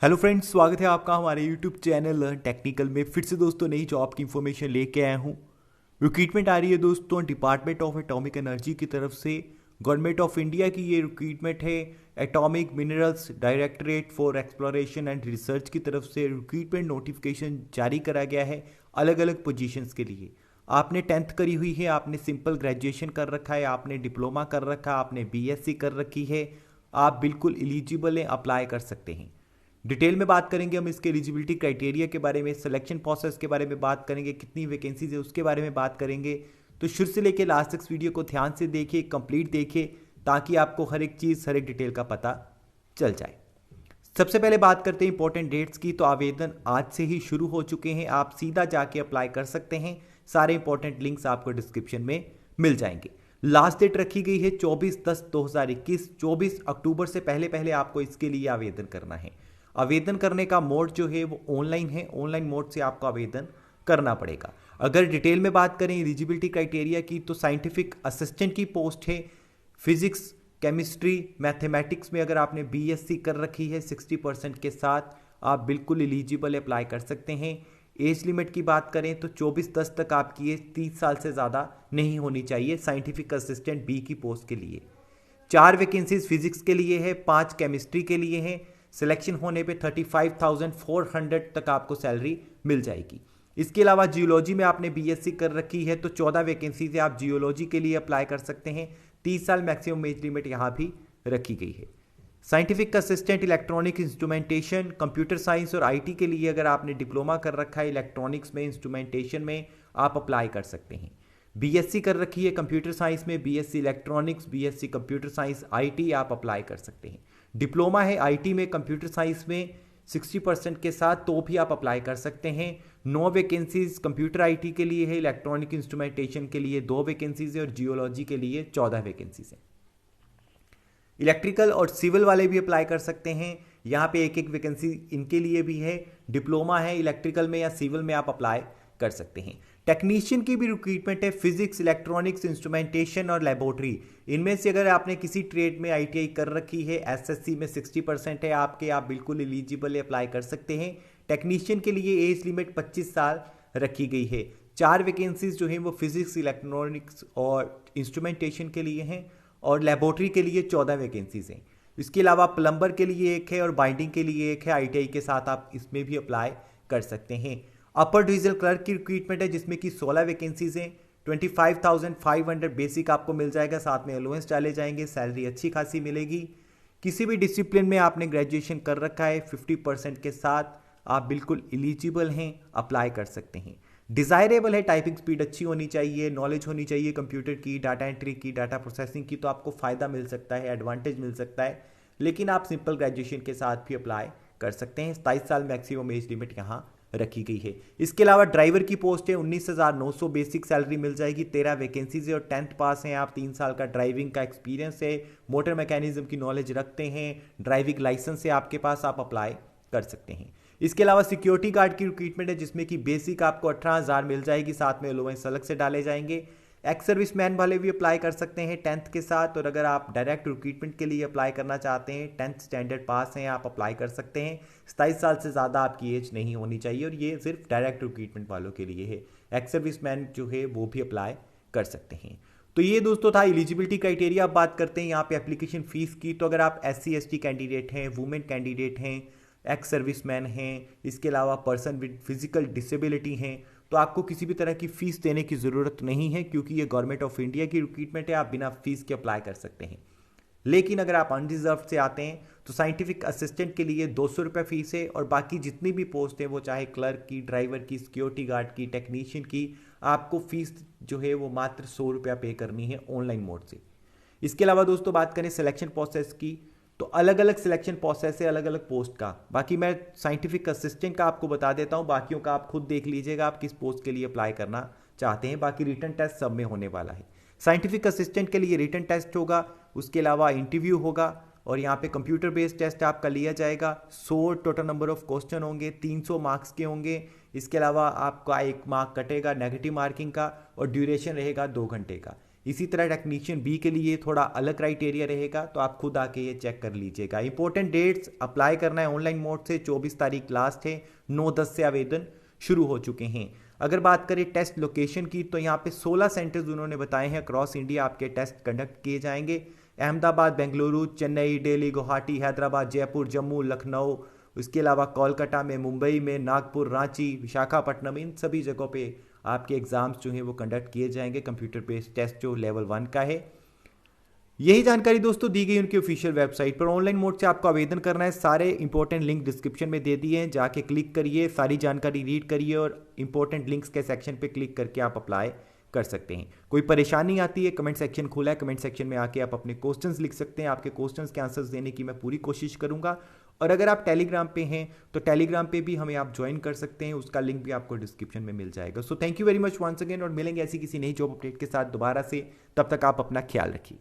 Hello friends, स्वागत है आपका हमारे यूट्यूब चैनल लर्न टेक्निकल में। फिर से दोस्तों नई जॉब की इन्फॉर्मेशन लेके आया हूँ। रिक्रूटमेंट आ रही है दोस्तों डिपार्टमेंट ऑफ एटॉमिक एनर्जी की तरफ से। गवर्नमेंट ऑफ इंडिया की ये रिक्रूटमेंट है। Atomic minerals directorate for exploration and research की तरफ से रिक्रूटमेंट नोटिफिकेशन जारी करा गया है अलग अलग पोजीशंस के लिए। आपने 10th करी हुई है, आपने सिंपल ग्रेजुएशन कर रखा है, आपने डिप्लोमा कर रखा है, आपने बीएससी कर रखी है, आप बिल्कुल एलिजिबल हैं, अप्लाई कर सकते हैं। डिटेल में बात करेंगे हम इसके एलिजिबिलिटी क्राइटेरिया के बारे में, सिलेक्शन प्रोसेस के बारे में बात करेंगे, कितनी वैकेंसीज है उसके बारे में बात करेंगे। तो शुरू से लेकर लास्ट तक इस वीडियो को ध्यान से देखिए, कंप्लीट देखिए, ताकि आपको हर एक चीज़ हर एक डिटेल का पता चल जाए। सबसे पहले बात करते हैं इंपॉर्टेंट डेट्स की। तो आवेदन आज से ही शुरू हो चुके हैं, आप सीधा जाके अप्लाई कर सकते हैं। सारे इंपॉर्टेंट लिंक्स आपको डिस्क्रिप्शन में मिल जाएंगे। लास्ट डेट रखी गई है 24/10/2021। 24 अक्टूबर से पहले पहले आपको इसके लिए आवेदन करना है। आवेदन करने का मोड जो है वो ऑनलाइन है, ऑनलाइन मोड से आपको आवेदन करना पड़ेगा। अगर डिटेल में बात करें एलिजिबिलिटी क्राइटेरिया की, तो साइंटिफिक असिस्टेंट की पोस्ट है। फिजिक्स, केमिस्ट्री, मैथमेटिक्स में अगर आपने बीएससी कर रखी है 60% के साथ, आप बिल्कुल एलिजिबल अप्लाई कर सकते हैं। एज लिमिट की बात करें तो 24/10 तक आपकी एज 30 साल से ज़्यादा नहीं होनी चाहिए साइंटिफिक असिस्टेंट बी की पोस्ट के लिए। 4 वैकेंसीज फिजिक्स के लिए है, 5 केमिस्ट्री के लिए हैं। सिलेक्शन होने पे 35,400 तक आपको सैलरी मिल जाएगी। इसके अलावा जियोलॉजी में आपने बीएससी कर रखी है तो 14 वैकेंसी से आप जियोलॉजी के लिए अप्लाई कर सकते हैं। 30 साल मैक्सिमम एज लिमिट यहाँ भी रखी गई है। Scientific assistant electronic instrumentation, computer science और आईटी के लिए अगर आपने डिप्लोमा कर रखा है इलेक्ट्रॉनिक्स में, इंस्ट्रूमेंटेशन में, आप अप्लाई कर सकते हैं। बीएससी कर रखी है कंप्यूटर साइंस में, BSc electronics, BSc computer science IT, आप अप्लाई कर सकते हैं। डिप्लोमा है आईटी में, कंप्यूटर साइंस में 60% के साथ, तो भी आप अप्लाई कर सकते हैं। 9 वैकेंसीज कंप्यूटर आईटी के लिए है, इलेक्ट्रॉनिक इंस्ट्रूमेंटेशन के लिए 2 वैकेंसीज है और जियोलॉजी के लिए 14 वैकेंसीज है। इलेक्ट्रिकल और सिविल वाले भी अप्लाई कर सकते हैं, यहाँ पे एक एक वैकेंसी इनके लिए भी है। डिप्लोमा है इलेक्ट्रिकल में या सिविल में, आप अप्लाई कर सकते हैं। टेक्नीशियन की भी रिक्रूटमेंट है, फिजिक्स, इलेक्ट्रॉनिक्स, इंस्ट्रूमेंटेशन और लेबोरेटरी। इनमें से अगर आपने किसी ट्रेड में आईटीआई कर रखी है, एसएससी में 60% है आपके, आप बिल्कुल एलिजिबल अप्लाई कर सकते हैं। टेक्नीशियन के लिए एज लिमिट 25 साल रखी गई है। 4 वैकेंसीज जो हैं वो फिजिक्स, इलेक्ट्रॉनिक्स और इंस्ट्रूमेंटेशन के लिए हैं और लेबोरेटरी के लिए 14 वैकेंसीज हैं। इसके अलावा प्लम्बर के लिए एक है और बाइंडिंग के लिए एक है, आईटीआई के साथ आप इसमें भी अप्लाई कर सकते हैं। अपर डिविजनल क्लर्क की रिक्रूटमेंट है जिसमें कि 16 वैकेंसीज हैं। 25,500 बेसिक आपको मिल जाएगा, साथ में अलाउंस डाले जाएंगे, सैलरी अच्छी खासी मिलेगी। किसी भी डिसिप्लिन में आपने ग्रेजुएशन कर रखा है 50% के साथ, आप बिल्कुल एलिजिबल हैं, अप्लाई कर सकते हैं। डिज़ायरेबल है, टाइपिंग स्पीड अच्छी होनी चाहिए, नॉलेज होनी चाहिए कंप्यूटर की, डाटा एंट्री की, डाटा प्रोसेसिंग की, तो आपको फ़ायदा मिल सकता है, एडवांटेज मिल सकता है। लेकिन आप सिंपल ग्रेजुएशन के साथ भी अप्लाई कर सकते हैं। 27 साल मैक्सिमम एज लिमिट यहाँ रखी गई है। इसके अलावा ड्राइवर की पोस्ट है, 19,900 बेसिक सैलरी मिल जाएगी। 13 वैकेंसीज है और 10th पास हैं आप, 3 साल का ड्राइविंग का एक्सपीरियंस है, मोटर मैकेनिज्म की नॉलेज रखते हैं, ड्राइविंग लाइसेंस है आपके पास, आप अप्लाई कर सकते हैं। इसके अलावा सिक्योरिटी गार्ड की रिक्रूटमेंट है जिसमें कि बेसिक आपको 18,000 मिल जाएगी, साथ में अलाउंस अलग से डाले जाएंगे। एक्स सर्विस मैन वाले भी अप्लाई कर सकते हैं 10th के साथ, और अगर आप डायरेक्ट रिक्रूटमेंट के लिए अप्लाई करना चाहते हैं, 10th स्टैंडर्ड पास हैं, आप अप्लाई कर सकते हैं। 27 साल से ज़्यादा आपकी एज नहीं होनी चाहिए और ये सिर्फ डायरेक्ट रिक्रूटमेंट वालों के लिए है। एक्स सर्विस मैन जो है वो भी अप्लाई कर सकते हैं। तो ये दोस्तों था एलिजिबिलिटी क्राइटेरिया। अब बात करते हैं यहाँ पे एप्लीकेशन फीस की। तो अगर आप SC/ST कैंडिडेट हैं, वुमेन कैंडिडेट हैं, एक्स सर्विसमैन हैं, इसके अलावा पर्सन विद फिजिकल डिसेबिलिटी हैं, तो आपको किसी भी तरह की फ़ीस देने की ज़रूरत नहीं है, क्योंकि ये गवर्नमेंट ऑफ इंडिया की रिक्रूटमेंट है, आप बिना फीस के अप्लाई कर सकते हैं। लेकिन अगर आप अनरिजर्व से आते हैं तो साइंटिफिक असिस्टेंट के लिए 200 रुपये फीस है, और बाकी जितनी भी पोस्ट है वो चाहे क्लर्क की, ड्राइवर की, सिक्योरिटी गार्ड की, टेक्नीशियन की, आपको फीस जो है वो मात्र 100 रुपया पे करनी है ऑनलाइन मोड से। इसके अलावा दोस्तों बात करें सिलेक्शन प्रोसेस की, तो अलग अलग सिलेक्शन प्रोसेस है अलग अलग पोस्ट का। बाकी मैं साइंटिफिक असिस्टेंट का आपको बता देता हूँ, बाकियों का आप खुद देख लीजिएगा आप किस पोस्ट के लिए अप्लाई करना चाहते हैं। बाकी रिटन टेस्ट सब में होने वाला है। साइंटिफिक असिस्टेंट के लिए रिटन टेस्ट होगा, उसके अलावा इंटरव्यू होगा, और यहाँ पे कंप्यूटर बेस्ड टेस्ट आपका लिया जाएगा। 100 टोटल नंबर ऑफ क्वेश्चन होंगे, 300 मार्क्स के होंगे। इसके अलावा आपका 1 मार्क कटेगा नेगेटिव मार्किंग का, और ड्यूरेशन रहेगा 2 घंटे का। इसी तरह टेक्नीशियन बी के लिए थोड़ा अलग क्राइटेरिया रहेगा, तो आप खुद आके ये चेक कर लीजिएगा। इंपॉर्टेंट डेट्स, अप्लाई करना है ऑनलाइन मोड से, 24 तारीख लास्ट है, 9/10 से आवेदन शुरू हो चुके हैं। अगर बात करें टेस्ट लोकेशन की, तो यहाँ पे 16 सेंटर्स उन्होंने बताए हैं अक्रॉस इंडिया आपके टेस्ट कंडक्ट किए जाएंगे। अहमदाबाद, बेंगलुरु, चेन्नई, दिल्ली, गुवाहाटी, हैदराबाद, जयपुर, जम्मू, लखनऊ, इसके अलावा कोलकाता में, मुंबई में, नागपुर, रांची, विशाखापट्टनम, इन सभी जगहों पे आपके एग्जाम्स जो हैं वो कंडक्ट किए जाएंगे। कंप्यूटर बेस्ड टेस्ट जो लेवल 1 का है। यही जानकारी दोस्तों दी गई उनकी ऑफिशियल वेबसाइट पर। ऑनलाइन मोड से आपको आवेदन करना है, सारे इंपॉर्टेंट लिंक डिस्क्रिप्शन में दे दिए हैं, जाके क्लिक करिए, सारी जानकारी रीड करिए और इंपॉर्टेंट लिंक्स के सेक्शन पे क्लिक करके आप अप्लाई कर सकते हैं। कोई परेशानी आती है, कमेंट सेक्शन खुला है, कमेंट सेक्शन में आके आप अपने क्वेश्चंस लिख सकते हैं। आपके क्वेश्चंस के आंसर्स देने की मैं पूरी कोशिश करूंगा। और अगर आप टेलीग्राम पे हैं तो टेलीग्राम पे भी हमें आप ज्वाइन कर सकते हैं, उसका लिंक भी आपको डिस्क्रिप्शन में मिल जाएगा। So thank you very much once again, और मिलेंगे ऐसी किसी नई जॉब अपडेट के साथ दोबारा से। तब तक आप अपना ख्याल रखिए।